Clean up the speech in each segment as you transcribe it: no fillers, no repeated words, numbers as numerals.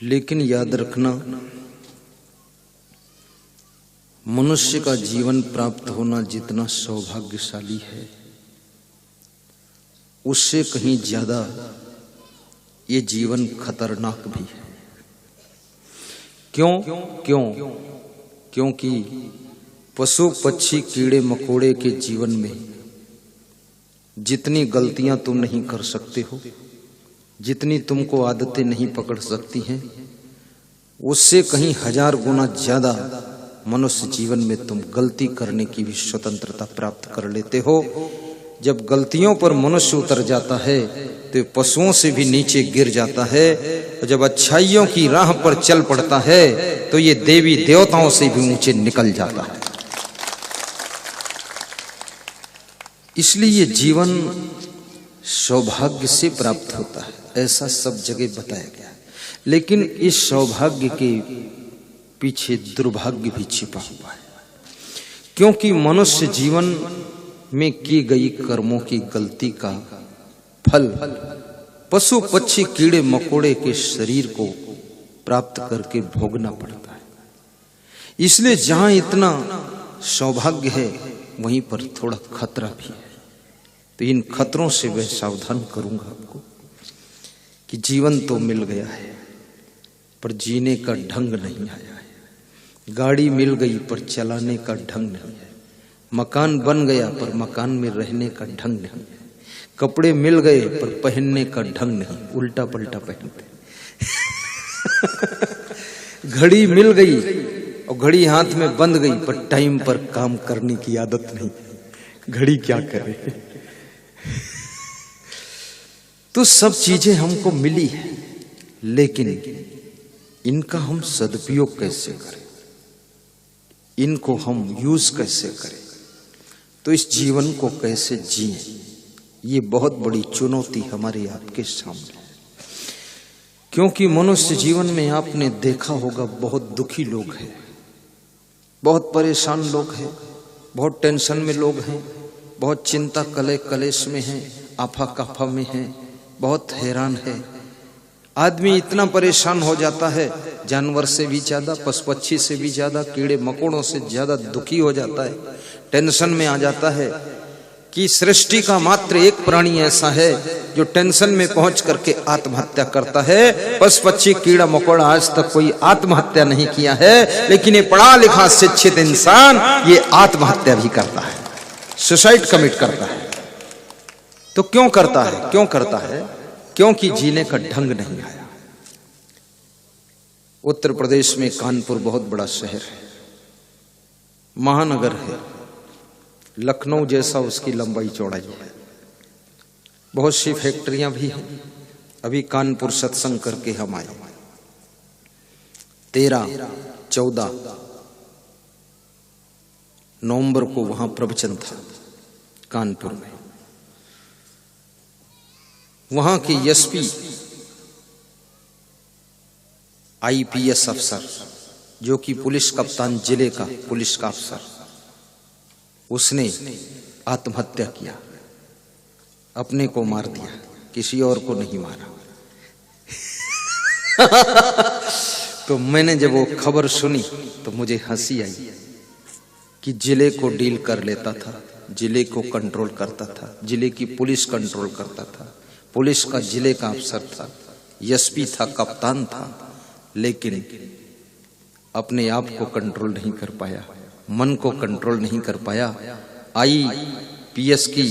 लेकिन याद रखना, मनुष्य का जीवन प्राप्त होना जितना सौभाग्यशाली है, उससे कहीं ज्यादा ये जीवन खतरनाक भी है। क्योंकि पशु पक्षी कीड़े मकोड़े के जीवन में जितनी गलतियां तुम नहीं कर सकते हो, जितनी तुमको आदतें नहीं पकड़ सकती हैं, उससे कहीं 1000 गुना ज्यादा मनुष्य जीवन में तुम गलती करने की भी स्वतंत्रता प्राप्त कर लेते हो। जब गलतियों पर मनुष्य उतर जाता है तो पशुओं से भी नीचे गिर जाता है, और जब अच्छाइयों की राह पर चल पड़ता है तो ये देवी देवताओं से भी ऊंचे निकल जाता है। इसलिए जीवन सौभाग्य से प्राप्त होता है, ऐसा सब जगह बताया गया। लेकिन इस सौभाग्य के पीछे दुर्भाग्य भी छिपा हुआ है, क्योंकि मनुष्य जीवन में की गई कर्मों की गलती का फल पशु पक्षी कीड़े मकोड़े के शरीर को प्राप्त करके भोगना पड़ता है। इसलिए जहां इतना सौभाग्य है वहीं पर थोड़ा खतरा भी है। तो इन खतरों से मैं सावधान करूंगा आपको कि जीवन तो मिल गया है पर जीने का ढंग नहीं आया है। गाड़ी मिल गई पर चलाने का ढंग नहीं है। मकान बन गया पर मकान में रहने का ढंग नहीं है। कपड़े मिल गए पर पहनने का ढंग नहीं, उल्टा पलटा पहनते। घड़ी मिल गई और घड़ी हाथ में बंध गई पर टाइम पर काम करने की आदत नहीं। घड़ी क्या करे। तो सब चीजें हमको मिली है, लेकिन इनका हम सदुपयोग कैसे करें, इनको हम यूज कैसे करें, तो इस जीवन को कैसे जिएं, ये बहुत बड़ी चुनौती हमारे आपके सामने है। क्योंकि मनुष्य जीवन में आपने देखा होगा बहुत दुखी लोग हैं, बहुत परेशान लोग हैं, बहुत टेंशन में लोग हैं, बहुत चिंता कलेश में हैं, आफा काफा में हैं, बहुत हैरान है। आदमी इतना परेशान हो जाता है, जानवर से भी ज्यादा, पशु पक्षी से भी ज्यादा, कीड़े मकोड़ों से ज्यादा दुखी हो जाता है, टेंशन में आ जाता है कि सृष्टि का मात्र एक प्राणी ऐसा है जो टेंशन में पहुंच करके आत्महत्या करता है। पशु पक्षी कीड़ा मकोड़ा आज तक कोई आत्महत्या नहीं किया है, लेकिन ये पढ़ा लिखा शिक्षित इंसान ये आत्महत्या भी करता है, सुसाइड कमिट करता है। तो क्यों करता है? क्योंकि जीने का ढंग नहीं आया। उत्तर प्रदेश में कानपुर बहुत बड़ा शहर है, महानगर है, लखनऊ जैसा उसकी लंबाई चौड़ाई है, बहुत सी फैक्ट्रियां भी हैं। अभी कानपुर सत्संग करके हम आए, 13-14 नवंबर को वहां प्रवचन था कानपुर में। वहां के एसपी आईपीएस अफसर, जो कि पुलिस कप्तान जिले का पुलिस का अफसर, उसने आत्महत्या किया, अपने को मार दिया, किसी और को नहीं मारा। तो मैंने जब वो खबर सुनी तो मुझे हंसी आई कि जिले को डील कर लेता था, जिले को कंट्रोल करता था, जिले की पुलिस कंट्रोल करता था, पुलिस का जिले का अफसर था, एसपी था, कप्तान था, लेकिन अपने आप को कंट्रोल नहीं कर पाया, मन को कंट्रोल नहीं कर पाया। आईपीएस की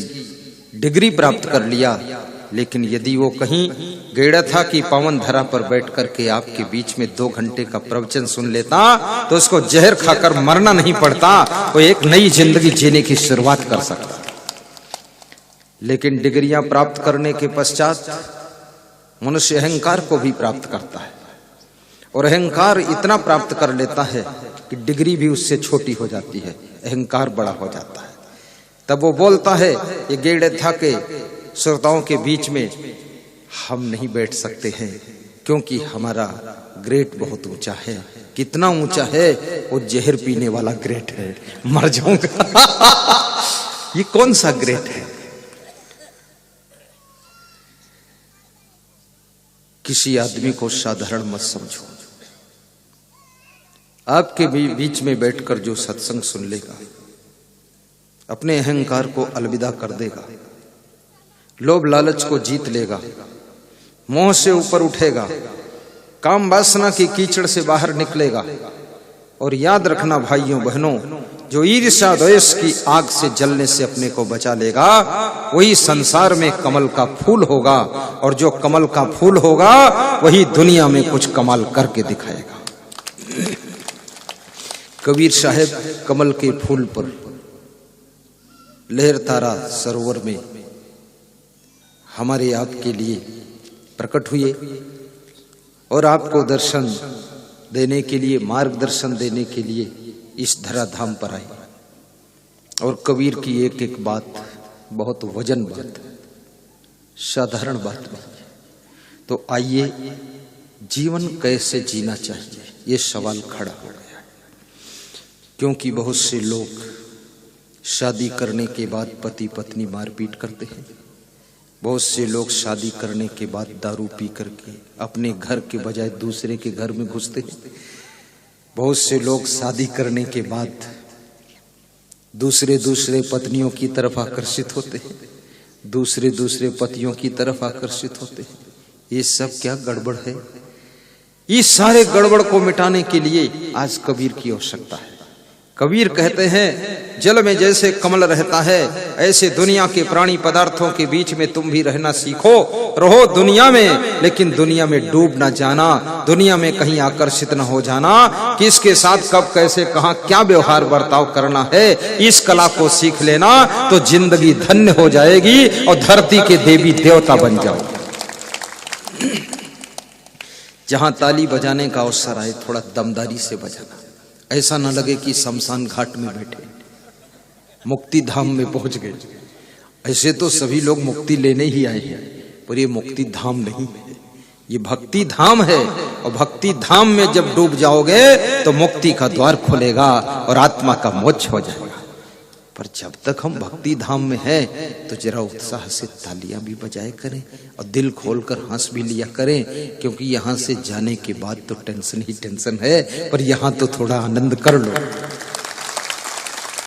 डिग्री प्राप्त कर लिया, लेकिन यदि वो कहीं गैड़ा था कि पावन धरा पर बैठ करके आपके बीच में 2 घंटे का प्रवचन सुन लेता तो उसको जहर खाकर मरना नहीं पड़ता, वो एक नई जिंदगी जीने की शुरुआत कर सकता। लेकिन डिग्रियां प्राप्त करने के पश्चात मनुष्य अहंकार को भी प्राप्त करता है, और अहंकार इतना प्राप्त कर लेता है कि डिग्री भी उससे छोटी हो जाती है, अहंकार बड़ा हो जाता है। तब वो बोलता है, ये गेड़े था के श्रोताओं के बीच में हम नहीं बैठ सकते हैं, क्योंकि हमारा ग्रेट बहुत ऊंचा है। कितना ऊंचा है? वो जहर पीने वाला ग्रेट है, मर जाऊंगा। ये कौन सा ग्रेट है? किसी आदमी को साधारण मत समझो। आपके बीच में बैठकर जो सत्संग सुन लेगा, अपने अहंकार को अलविदा कर देगा, लोभ लालच को जीत लेगा, मोह से ऊपर उठेगा, काम वासना की कीचड़ से बाहर निकलेगा। और याद रखना भाइयों बहनों, जो ईर्ष्या द्वेष की आग से जलने से अपने को बचा लेगा, वही संसार में कमल का फूल होगा। और जो कमल का फूल होगा वही दुनिया में कुछ कमाल करके दिखाएगा। कबीर साहब कमल के फूल पर लहर तारा सरोवर में हमारे आपके लिए प्रकट हुए और आपको दर्शन देने के लिए, मार्गदर्शन देने के लिए इस धराधाम पर आए। और कबीर की एक एक बात बहुत वजन बात, साधारण बात नहीं। तो आइए, जीवन कैसे जीना चाहिए ये सवाल खड़ा हो गया। क्योंकि बहुत से लोग शादी करने के बाद पति पत्नी मारपीट करते हैं। बहुत से लोग शादी करने के बाद दारू पी करके अपने घर के बजाय दूसरे के घर में घुसते हैं। बहुत से लोग शादी करने के बाद दूसरे पत्नियों की तरफ आकर्षित होते हैं, दूसरे पतियों की तरफ आकर्षित होते हैं। ये सब क्या गड़बड़ है? इस सारे गड़बड़ को मिटाने के लिए आज कबीर की आवश्यकता है। कबीर कहते हैं, जल में जैसे कमल रहता है, ऐसे दुनिया के प्राणी पदार्थों के बीच में तुम भी रहना सीखो। रहो दुनिया में, लेकिन दुनिया में डूब ना जाना, दुनिया में कहीं आकर्षित न हो जाना। किसके साथ कब कैसे कहां क्या व्यवहार बर्ताव करना है, इस कला को सीख लेना तो जिंदगी धन्य हो जाएगी और धरती के देवी देवता बन जाओगे। जहां ताली बजाने का अवसर आए, थोड़ा दमदारी से बजाना। ऐसा न लगे कि शमशान घाट में बैठे, मुक्ति धाम में पहुंच गए। ऐसे तो सभी लोग मुक्ति लेने ही आए हैं, पर ये मुक्ति धाम नहीं है, ये भक्ति धाम है। और भक्ति धाम में जब डूब जाओगे तो मुक्ति का द्वार खुलेगा और आत्मा का मोक्ष हो जाएगा। पर जब तक हम भक्ति धाम में हैं तो जरा उत्साह से तालियां भी बजाए करें और दिल खोलकर हंस भी लिया करें। क्योंकि यहाँ से जाने के बाद तो टेंशन ही टेंशन है, पर यहाँ तो थोड़ा आनंद कर लो।